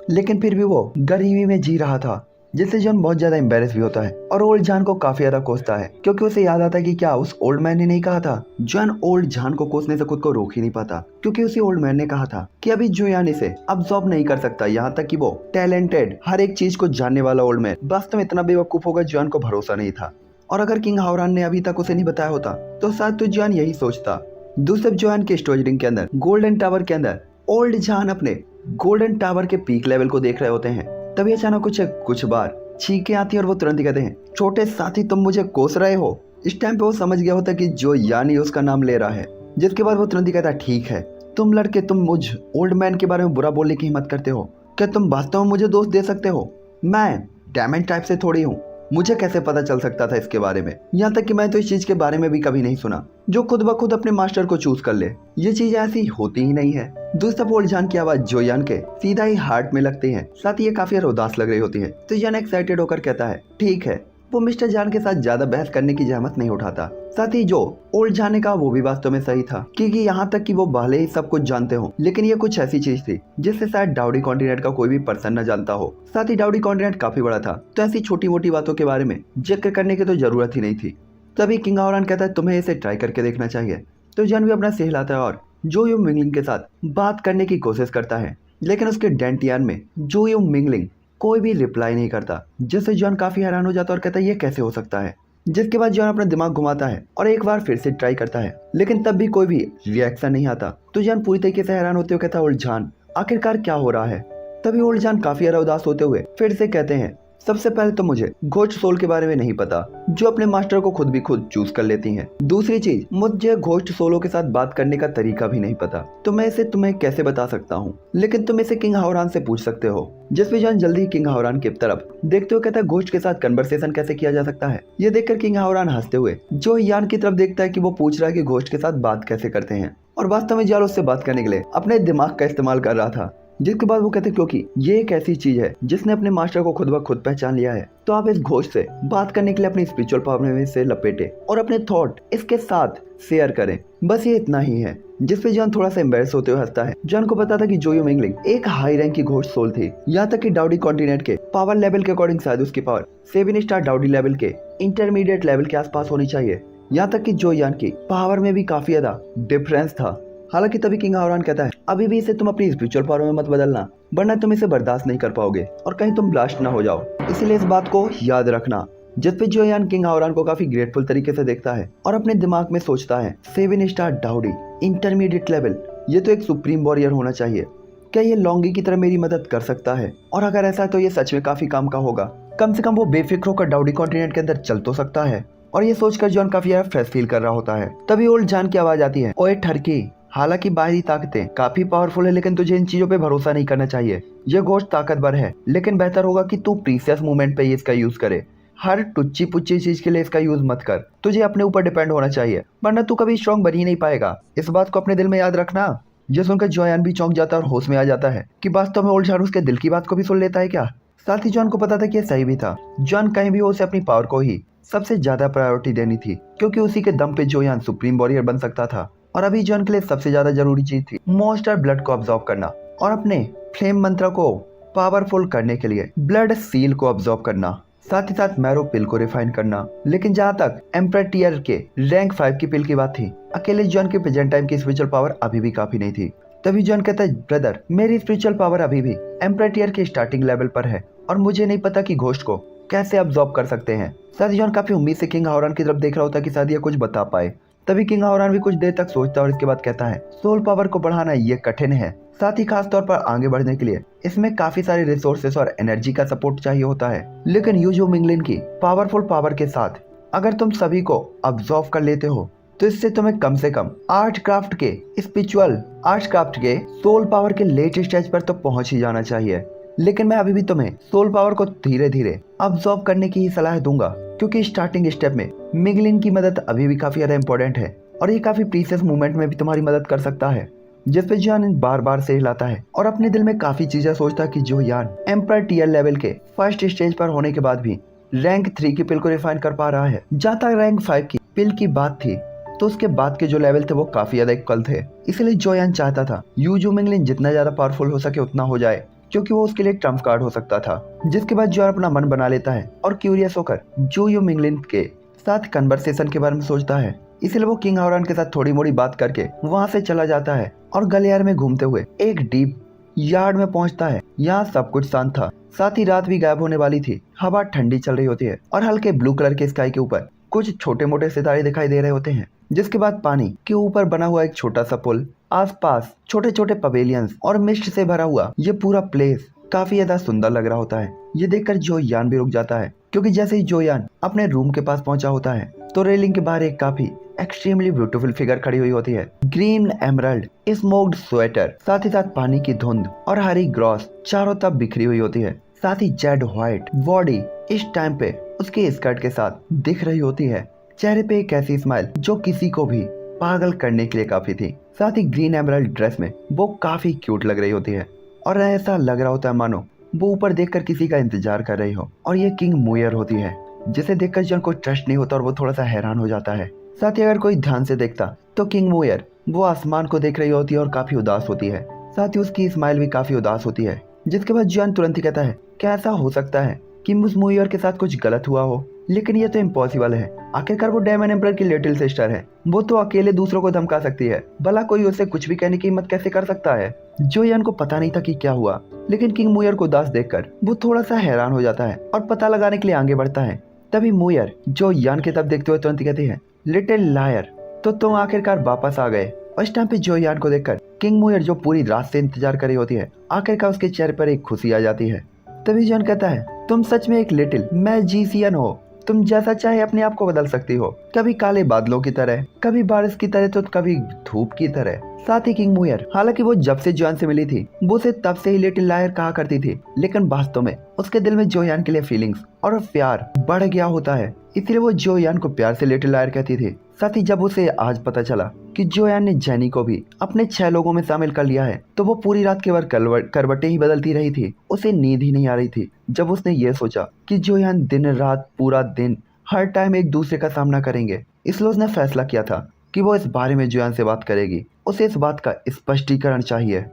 लेकिन फिर भी वो गरीबी में जी रहा था, जिससे जॉन बहुत ज्यादा एम्बेरस भी होता है और ओल्ड जान को काफी ज्यादा कोसता है क्योंकि उसे याद आता है कि क्या उस ओल्ड मैन ने नहीं कहा था। जॉन ओल्ड जान को कोसने से खुद को रोक ही नहीं पाता क्योंकि उसी ओल्ड मैन ने कहा था कि अभी जुयान इसे अब्सॉर्ब नहीं कर सकता, यहाँ तक कि वो टैलेंटेड हर एक चीज को जानने वाला ओल्ड मैन वास्तव में इतना बेवकूफ होगा, जॉन को भरोसा नहीं था। और अगर किंग हावरान ने अभी तक उसे नहीं बताया होता तो शायद तो जॉन यही सोचता। दूसरे जॉन के स्टोरेज रिंग के अंदर गोल्डन टावर के अंदर ओल्ड जान अपने गोल्डन टावर के पीक लेवल को देख रहे होते हैं। तभी अचानक कुछ बार चीखें आती है और वो तुरंत ही कहते हैं, छोटे साथी तुम मुझे कोस रहे हो। इस टाइम पे वो समझ गया होता कि जो यानी उसका नाम ले रहा है, जिसके बाद वो तुरंत ही कहता है, ठीक है तुम लड़के, तुम मुझ ओल्ड मैन के बारे में बुरा बोलने की हिम्मत करते हो, क्या तुम वास्तव में मुझे दोस्त दे सकते हो? मैं डायमंड टाइप से थोड़ी हूँ, मुझे कैसे पता चल सकता था इसके बारे में? यहाँ तक कि मैं तो इस चीज के बारे में भी कभी नहीं सुना जो खुद ब खुद अपने मास्टर को चूज कर ले। ये चीज ऐसी होती ही नहीं है। दूसरा ओल्ड जान की आवाज जोयान के सीधा ही हार्ट में लगती है, साथ ही ये काफी उदास लग रही होती है। तो जान एक्साइटेड होकर कहता है, ठीक है। वो मिस्टर जान के साथ ज्यादा बहस करने की जहमत नहीं उठाता। साथ ही जो ओल्ड जाने का वो भी वास्तव में सही था क्योंकि यहाँ तक कि वो भले ही सब कुछ जानते हो, लेकिन ये कुछ ऐसी चीज थी जिससे शायद डाउडी कॉन्टिनेंट का कोई भी पर्सन न जानता हो। साथ ही डाउडी कॉन्टिनेंट काफी बड़ा था तो ऐसी छोटी मोटी बातों के बारे में जिक्र करने की तो जरूरत ही नहीं थी। तभी किंग हावरान कहता है, तुम्हें इसे ट्राई करके देखना चाहिए। तो जॉन भी अपना सिर हिलाता है और जो यू मिंगलिंग के साथ बात करने की कोशिश करता है, लेकिन उसके डेंटियान में जो यू मिंगलिंग कोई भी रिप्लाई नहीं करता, जिससे जॉन काफी हैरान हो जाता है और कहता है, ये कैसे हो सकता है? जिसके बाद जॉन अपना दिमाग घुमाता है और एक बार फिर से ट्राई करता है, लेकिन तब भी कोई भी रिएक्शन नहीं आता। तो जॉन पूरी तरीके से हैरान होते हुए कहता है, ओल्ड जान आखिरकार क्या हो रहा है? तभी ओल्ड जान काफी ज्यादा उदास होते हुए फिर से कहते हैं, सबसे पहले तो मुझे घोस्ट सोल के बारे में नहीं पता जो अपने मास्टर को खुद भी खुद चूज कर लेती हैं। दूसरी चीज, मुझे घोस्ट सोलों के साथ बात करने का तरीका भी नहीं पता, तो मैं इसे तुम्हें कैसे बता सकता हूँ? लेकिन तुम इसे किंग हावरान से पूछ सकते हो। जिसपे जॉन जल्दी किंग हावरान की तरफ देखते हुए कहता है, घोस्ट के साथ कन्वर्सेशन कैसे किया जा सकता है? ये देखकर किंग हावरान हंसते हुए जो यान की तरफ देखता है कि वो पूछ रहा है कि घोस्ट के साथ बात कैसे करते हैं, और वास्तव में जॉन उससे बात करने के लिए अपने दिमाग का इस्तेमाल कर रहा था। जिसके बाद वो कहते क्योंकि ये एक ऐसी चीज है जिसने अपने मास्टर को खुद ब खुद पहचान लिया है, तो आप इस घोस्ट से बात करने के लिए अपनी स्पिरिचुअल पावर में से लपेटे और अपने थॉट इसके साथ शेयर करें। बस ये इतना ही है। जिसपे जॉन थोड़ा सा एम्बेरस होते हुए हंसता है। जॉन को पता था कि जोयो मिंगलिंग एक हाई रैंक की घोस्ट सोल थी, यहाँ तक कि डाउडी कॉन्टिनेंट के पावर लेवल के अकॉर्डिंग शायद उसकी पावर 7 स्टार डाउडी लेवल के इंटरमीडिएट लेवल के आसपास होनी चाहिए। यहाँ तक कि जो यान की पावर में भी काफी ज्यादा डिफरेंस था। हालांकि तभी किंग हावरान कहता है, अभी भी इसे तुम अपनी स्पिरिचुअल पावर में मत बदलना, वरना तुम इसे बर्दाश्त नहीं कर पाओगे और कहीं तुम ब्लास्ट ना हो जाओ, इसीलिए इस बात को याद रखना। जिसपे जो यान किंग हावरान को काफी ग्रेटफुल तरीके से देखता है और अपने दिमाग में सोचता है, 7 स्टार डाउडी इंटरमीडिएट लेवल, ये तो एक सुप्रीम वॉरियर होना चाहिए। क्या ये लॉन्गी की तरह मेरी मदद कर सकता है? और अगर ऐसा है तो ये सच में काफी काम का होगा। कम से कम वो बेफिक्र होकर डाउडी कॉन्टिनेंट के अंदर चल तो सकता है। और ये सोचकर जॉन काफी ज्यादा फ्रेश फील कर रहा होता है। तभी ओल्ड जान की आवाज आती है, ओए ठरकी, हालांकि बाहरी ताकतें काफी पावरफुल है, लेकिन तुझे इन चीजों पे भरोसा नहीं करना चाहिए। यह घोस्ट ताकतवर है, लेकिन बेहतर होगा कि तू प्रीसियस मूवमेंट पे इसका यूज करे। हर टुच्ची पुच्ची चीज के लिए इसका यूज मत कर। तुझे अपने ऊपर डिपेंड होना चाहिए, वरना तू कभी स्ट्रांग बन ही नहीं पाएगा। इस बात को अपने दिल में याद रखना। ये सुनकर जोयान भी चौंक जाता है और होश में आ जाता है कि वास्तव में ओल्ड शान उसके दिल की बात को भी सुन लेता है क्या। साथ ही जॉन को पता था कि ये सही भी था। जॉन कहीं भी हो उसे अपनी पावर को ही सबसे ज्यादा प्रायोरिटी देनी थी, क्योंकि उसी के दम पे जोयान सुप्रीम वॉरियर बन सकता था। और अभी जॉन के लिए सबसे ज्यादा जरूरी चीज थी मॉन्स्टर ब्लड को ऑब्जॉर्व करना और अपने फ्लेम मंत्र को पावरफुल करने के लिए ब्लड सील को ऑब्जॉर्व करना, साथ ही साथ मैरो पिल को रिफाइन करना। लेकिन जहाँ तक एम्परर टियर के रैंक 5 की पिल की बात थी, अकेले जॉन के प्रेजेंट टाइम की स्पिरिचुअल पावर अभी भी काफी नहीं थी। तभी जॉन कहता है, ब्रदर मेरी स्पिरिचुअल पावर अभी भी एम्परर टियर के स्टार्टिंग लेवल पर है और मुझे नहीं पता कि घोस्ट को कैसे अब्सॉर्ब कर सकते हैं। साथ ही जॉन काफी उम्मीद से किंग हावरान की तरफ देख रहा होता है कि शायद ये कुछ बता पाए। तभी किंग हावरान भी कुछ देर तक सोचता है और इसके बाद कहता है, सोल पावर को बढ़ाना ये कठिन है, साथ ही खास तौर पर आगे बढ़ने के लिए इसमें काफी सारे रिसोर्सेस और एनर्जी का सपोर्ट चाहिए होता है। लेकिन यूजो मिंगलिन की पावरफुल पावर के साथ अगर तुम सभी को अब्सॉर्ब कर लेते हो तो इससे तुम्हें कम से कम आर्टक्राफ्ट के स्पिरिचुअल आर्टक्राफ्ट के सोल पावर के लेट स्टेज पर तो पहुंच ही जाना चाहिए। लेकिन मैं अभी भी तुम्हें सोल पावर को धीरे धीरे अब्सॉर्ब करने की ही सलाह दूंगा, क्योंकि स्टार्टिंग स्टेप में मिगलिन की मदद अभी भी काफी ज्यादा इंपॉर्टेंट है और ये काफी प्रीसियस मूवमेंट में भी तुम्हारी मदद कर सकता है। जिस पे जॉन बार बार से हिलाता है और अपने दिल में काफी चीजें सोचता है कि जो यान एम्परर टियर लेवल के फर्स्ट स्टेज पर होने के बाद भी रैंक 3 की पिल को रिफाइन कर पा रहा है। जहाँ तक रैंक 5 की पिल की बात थी तो उसके बाद के जो लेवल थे वो काफी ज्यादा इक्वल थे। इसलिए जोयान चाहता था यूजो मिंगलिन जितना ज्यादा पावरफुल हो सके उतना हो जाए, क्योंकि वो उसके लिए ट्रम्प कार्ड हो सकता था। जिसके बाद जॉन अपना मन बना लेता है और क्यूरियस होकर जो मिंगलिन के साथ कन्वर्सेशन के बारे में सोचता है। इसलिए वो किंग हावरान के साथ थोड़ी मोड़ी बात करके वहाँ से चला जाता है और गलियार में घूमते हुए एक डीप यार्ड में पहुंचता है। यहाँ सब कुछ शांत था, साथ ही रात भी गायब होने वाली थी। हवा ठंडी चल रही होती है और हल्के ब्लू कलर के स्काई के ऊपर कुछ छोटे मोटे सितारे दिखाई दे रहे होते हैं। जिसके बाद पानी के ऊपर बना हुआ एक छोटा सा पुल, आसपास छोटे छोटे पवेलियंस और मिस्ट से भरा हुआ ये पूरा प्लेस काफी ज्यादा सुंदर लग रहा होता है। ये देखकर जोयान भी रुक जाता है, क्योंकि जैसे ही जोयान अपने रूम के पास पहुंचा होता है तो रेलिंग के बाहर एक काफी एक्सट्रीमली ब्यूटीफुल फिगर खड़ी हुई होती है। ग्रीन एमरल्ड स्मोक्ड स्वेटर, साथ ही साथ पानी की धुंध और हरी ग्रॉस चारों तरफ बिखरी हुई होती है। साथ ही जेड व्हाइट बॉडी इस टाइम पे उसके स्कर्ट के साथ दिख रही होती है। चेहरे पे एक ऐसी स्माइल जो किसी को भी पागल करने के लिए काफी थी। साथ ही ग्रीन एमरल्ड ड्रेस में वो काफी क्यूट लग रही होती है और ऐसा लग रहा होता है मानो वो ऊपर देखकर किसी का इंतजार कर रही हो। और ये किंग मूयर होती है, जिसे देखकर जॉन को ट्रस्ट नहीं होता और वो थोड़ा सा हैरान हो जाता है। साथ ही अगर कोई ध्यान से देखता तो किंग मूयर वो आसमान को देख रही होती है और काफी उदास होती है। साथ ही उसकी स्माइल भी काफी उदास होती है। जिसके बाद जॉन तुरंत ही कहता है, क्या ऐसा हो सकता है कि मुझ मूयर के साथ कुछ गलत हुआ हो? लेकिन ये तो इम्पॉसिबल है, आखिरकार वो डेमन एम्परर की लिटिल सिस्टर है, वो तो अकेले दूसरों को धमका सकती है, भला कोई उसे कुछ भी कहने की हिम्मत कैसे कर सकता है? जोयान को पता नहीं था कि क्या हुआ, लेकिन किंग मूयर को उदास देखकर वो थोड़ा सा हैरान हो जाता है और पता लगाने के लिए आगे बढ़ता है। तभी मूयर जोयान की तरफ देखते हुए तुरंत कहती है, लिटिल लायर, तो तुम आखिरकार वापस आ गए। और इस टाइम पे जोयान को देखकर किंग मूयर जो पूरी रात से इंतजार कर रही होती है, आखिरकार उसके चेहरे पर एक खुशी आ जाती है। तभी जॉन कहता है, तुम सच में एक लिटिल मैजिशियन हो, तुम जैसा चाहे अपने आप को बदल सकती हो, कभी काले बादलों की तरह, कभी बारिश की तरह, तो कभी धूप की तरह। साथ ही किंग मूयर हालांकि वो जब से जॉन से मिली थी वो उसे तब से ही लिटिल लायर कहा करती थी, लेकिन वास्तव में उसके दिल में जोयान के लिए फीलिंग्स और प्यार बढ़ गया होता है, इसलिए वो जोयान को प्यार से लिटिल लायर कहती थी। साथ ही जब उसे आज पता चला कि जोयान ने जेनी को भी अपने 6 लोगों में शामिल कर लिया है, तो वो पूरी रात केवल करवटें ही बदलती रही थी, उसे नींद ही नहीं आ रही थी। जब उसने ये सोचा कि जोयान दिन रात पूरा दिन हर टाइम एक दूसरे का सामना करेंगे, इसलिए उसने फैसला किया था कि वो इस बारे में जोयान से बात करेगी। उसे इस बात का स्पष्टीकरण चाहिए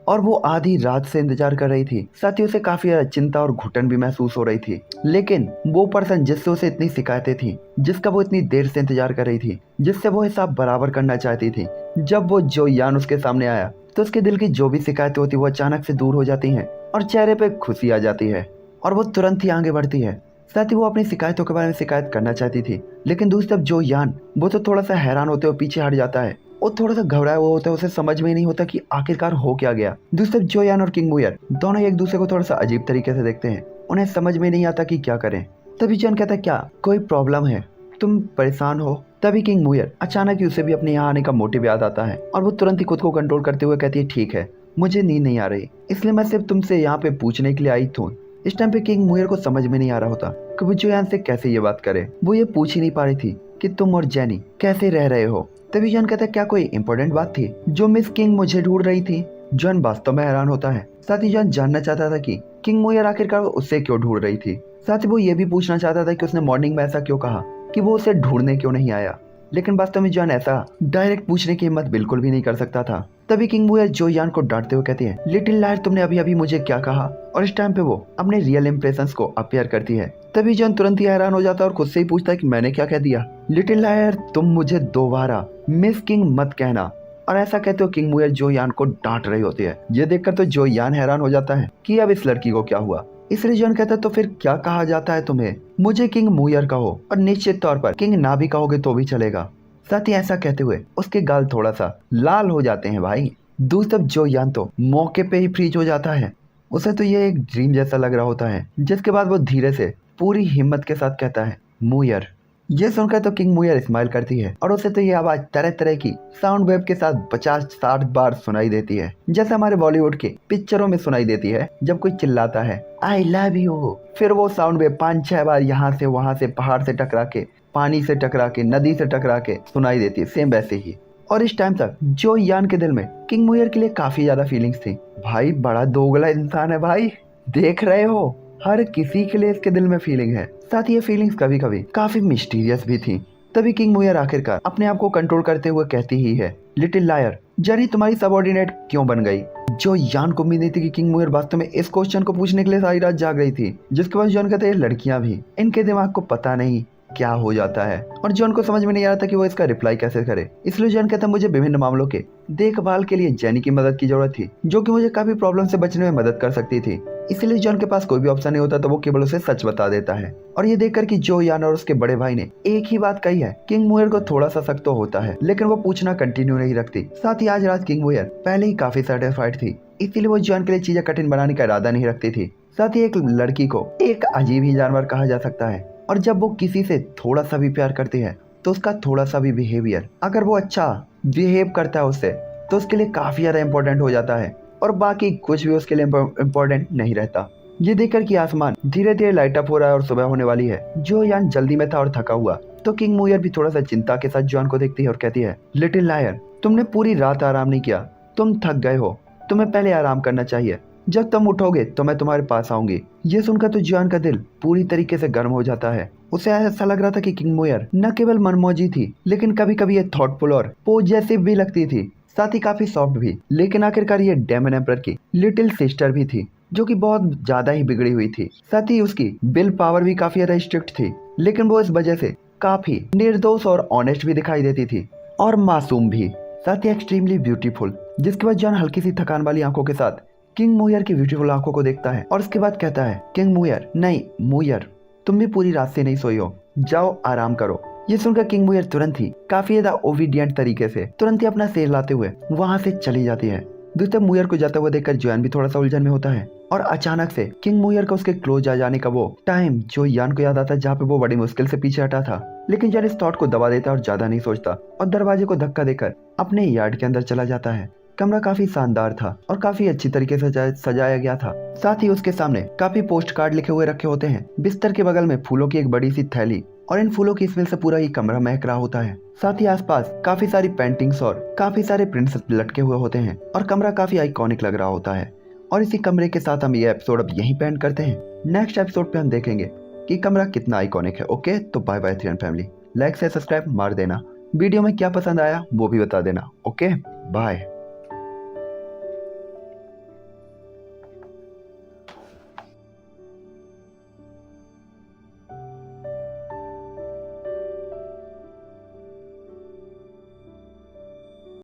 और वो आधी रात से इंतजार कर रही थी। साथ ही उसे काफी ज्यादा चिंता और घुटन भी महसूस हो रही थी, लेकिन वो पर्सन जिससे उसे इतनी शिकायतें थी, जिसका वो इतनी देर से इंतजार कर रही थी, जिससे वो हिसाब बराबर करना चाहती थी, जब वो जोयान उसके सामने आया तो उसके दिल की जो भी शिकायतें होती वो अचानक से दूर हो जाती हैं और चेहरे पे खुशी आ जाती है और वो तुरंत ही आगे बढ़ती है। साथ ही वो अपनी शिकायतों के बारे में शिकायत करना चाहती थी, लेकिन दूसरी तरफ जोयान वो तो थोड़ा सा हैरान होते हुए पीछे हट जाता है। वो थोड़ा सा घबराया हुआ होता है, उसे समझ में नहीं होता कि आखिरकार हो क्या गया। दूसरी तरफ जोयान और किंग मूयर दोनों एक दूसरे को थोड़ा सा अजीब तरीके से देखते हैं, उन्हें समझ में नहीं आता कि क्या करें। तभी जॉन कहता है, क्या कोई प्रॉब्लम है, तुम परेशान हो? तभी किंग मूयर अचानक ही उसे भी अपने यहाँ आने का मोटिव याद आता है और वो तुरंत ही खुद को कंट्रोल करते हुए कहती है, ठीक है, मुझे नींद नहीं आ रही, इसलिए मैं सिर्फ तुमसे यहाँ पे पूछने के लिए आई थी इस टाइम पे किंग मुयर को समझ में नहीं आ रहा होता कि वो जोयान से कैसे ये बात करे। वो ये पूछ ही नहीं पा रही थी कि तुम और जेनी कैसे रह रहे हो। तभी जॉन कहता है क्या कोई इंपॉर्टेंट बात थी जो मिस किंग मुझे ढूंढ रही थी। जॉन वास्तव में हैरान होता है। साथ ही जॉन जानना चाहता था कि किंग मुयर आखिरकार उससे क्यों ढूंढ रही थी। साथ ही वो ये भी पूछना चाहता था कि उसने मॉर्निंग में ऐसा क्यों कहा कि वो उसे ढूंढने क्यों नहीं आया। लेकिन वास्तव में जॉन ऐसा डायरेक्ट पूछने की हिम्मत बिल्कुल भी नहीं कर सकता था। तभी किंग मुयर जोयान को डांटते हुए कहती है, लिटिल लायर तुमने अभी अभी मुझे क्या कहा। और इस टाइम पे वो अपने रियल इंप्रेशंस को अपीयर करती है। तभी जॉन तुरंत ही हैरान हो जाता है और खुद से ही पूछता है कि मैंने क्या कह दिया। लिटिल लायर तुम मुझे दोबारा मिस किंग मत कहना। और ऐसा कहते हो किंग मुयर जोयान को डांट रही होती है। ये देखकर तो जोयान हैरान हो जाता है कि अब इस लड़की को क्या हुआ। इसलिए जॉन कहता है तो फिर क्या कहा जाता है तुम्हें, मुझे किंग मुयर कहो और निश्चित तौर पर किंग ना भी कहोगे तो भी चलेगा। साथ ही ऐसा कहते हुए उसके गाल थोड़ा सा लाल हो जाते हैं भाई। दूसरी तरफ जोयान तो मौके पे ही फ्रीज हो जाता है। उसे तो ये एक ड्रीम जैसा लग रहा होता है। जिसके बाद वो धीरे से पूरी हिम्मत के साथ कहता है मुयर। ये सुनकर तो किंग मुयर स्माइल करती है और उसे तो ये आवाज तरह तरह की साउंड वेव के साथ 50-60 बार सुनाई देती है, जैसे हमारे बॉलीवुड के पिक्चरों में सुनाई देती है जब कोई चिल्लाता है आई लव यू। फिर वो साउंड वेव 5-6 बार यहाँ से वहां से, पहाड़ से टकरा के, पानी से टकरा के, नदी से टकरा के सुनाई देती है, सेम वैसे ही। और इस टाइम तक जोयान के दिल में किंग मुयर के लिए काफी ज्यादा फीलिंग्स थी। भाई बड़ा दोगला इंसान है भाई, देख रहे हो हर किसी के लिए इसके दिल में फीलिंग है। साथ ही ये फीलिंग्स कभी कभी काफी मिस्टीरियस भी थी। तभी किंग मुयर आखिरकार अपने आप को कंट्रोल करते हुए कहती ही है, लिटिल लायर जेनी तुम्हारी सबऑर्डिनेट क्यों बन गई। जो यान को उम्मीद नहीं थी कि किंग मुयर वास्तव में इस क्वेश्चन को पूछने के लिए सारी रात जाग रही थी। जिसके बाद जॉन कहते हैं लड़कियां भी, इनके दिमाग को पता नहीं क्या हो जाता है। और जॉन को समझ में नहीं आ रहा था कि वो इसका रिप्लाई कैसे करे। इसलिए जॉन कहता है मुझे विभिन्न मामलों के देखभाल के लिए जेनी की मदद की जरूरत थी, जो कि मुझे काफी प्रॉब्लम से बचने में मदद कर सकती थी। इसलिए जॉन के पास कोई भी ऑप्शन नहीं होता तो वो केवल उसे सच बता देता है। और ये देखकर कि जो यान और उसके बड़े भाई ने एक ही बात कही है, किंग मुयर को थोड़ा सा शक तो होता है, लेकिन वो पूछना कंटिन्यू नहीं रखती। साथ ही आज रात किंग मुयर पहले ही काफी सेटिस्फाइड थी, इसीलिए वो जॉन के लिए चीजें कठिन बनाने का इरादा नहीं रखती थी। साथ ही एक लड़की को एक अजीब ही जानवर कहा जा सकता है, और जब वो किसी से थोड़ा सा भी प्यार करती है तो उसका थोड़ा सा भी बिहेवियर अगर वो अच्छा बिहेव करता है उससे, तो उसके लिए काफी ज्यादा इंपॉर्टेंट हो जाता है, और बाकी कुछ भी उसके लिए इम्पोर्टेंट नहीं रहता। ये देखकर कि आसमान धीरे धीरे लाइट अप हो रहा है और सुबह होने वाली है। जो यान जल्दी में था और थका हुआ, तो किंग मुयर भी थोड़ा सा चिंता के साथ जॉन को देखती है और कहती है, लिटिल लायर तुमने पूरी रात आराम नहीं किया, तुम थक गए हो, तुम्हें पहले आराम करना चाहिए, जब तुम उठोगे तो मैं तुम्हारे पास आऊंगी। ये सुनकर तो जॉन का दिल पूरी तरीके से गर्म हो जाता है। उसे ऐसा लग रहा था कि किंग मुयर न केवल मनमौजी थी, लेकिन कभी कभी ये थॉटफुल और पॉजिटिव भी लगती थी, साथ ही काफी सॉफ्ट भी। लेकिन आखिरकार ये डेमन एम्परर की लिटिल सिस्टर भी थी, जो कि बहुत ज्यादा ही बिगड़ी हुई थी। साथ ही उसकी विल पावर भी काफी ज्यादा स्ट्रिक्ट थी, लेकिन वो इस वजह से काफी निर्दोष और ऑनेस्ट भी दिखाई देती थी, और मासूम भी, साथ ही एक्सट्रीमली ब्यूटीफुल। जिसके बाद जॉन हल्की सी थकान वाली आंखों के साथ किंग मुयर की ब्यूटीफुल आंखों को देखता है और उसके बाद कहता है, किंग मुयर नहीं मुयर, तुम भी पूरी रात से नहीं सोई हो, जाओ आराम करो। ये सुनकर किंग मुयर तुरंत ही काफी ज्यादा ओबीडियंट तरीके से तुरंत ही अपना सिर लाते हुए वहां से चली जाती है। दूसरे मुयर को जाता हुआ देखकर जॉन भी थोड़ा सा उलझन में होता है, और अचानक से किंग मुयर का उसके क्लोज आ जाने का वो टाइम जो यान को याद आता है, जहाँ पे वो बड़ी मुश्किल से पीछे हटा था। लेकिन जॉन इस थॉट को दबा देता है और ज्यादा नहीं सोचता और दरवाजे को धक्का देकर अपने यार्ड के अंदर चला जाता है। कमरा काफी शानदार था और काफी अच्छी तरीके से सजाया गया था। साथ ही उसके सामने काफी पोस्ट कार्ड लिखे हुए रखे होते हैं। बिस्तर के बगल में फूलों की एक बड़ी सी थैली, और इन फूलों की स्मेल से पूरा ही कमरा महक रहा होता है। साथ ही आसपास काफी सारी पेंटिंग्स और काफी सारे प्रिंट्स लटके हुए होते हैं, और कमरा काफी आइकॉनिक लग रहा होता है। और इसी कमरे के साथ हम ये एपिसोड अब यहीं पे एंड करते हैं। नेक्स्ट एपिसोड पे हम देखेंगे कि कमरा कितना आइकॉनिक है। ओके, तो बाय बाय 3 फैमिली। लाइक से सब्सक्राइब मार देना। वीडियो में क्या पसंद आया वो भी बता देना। Okay, bye.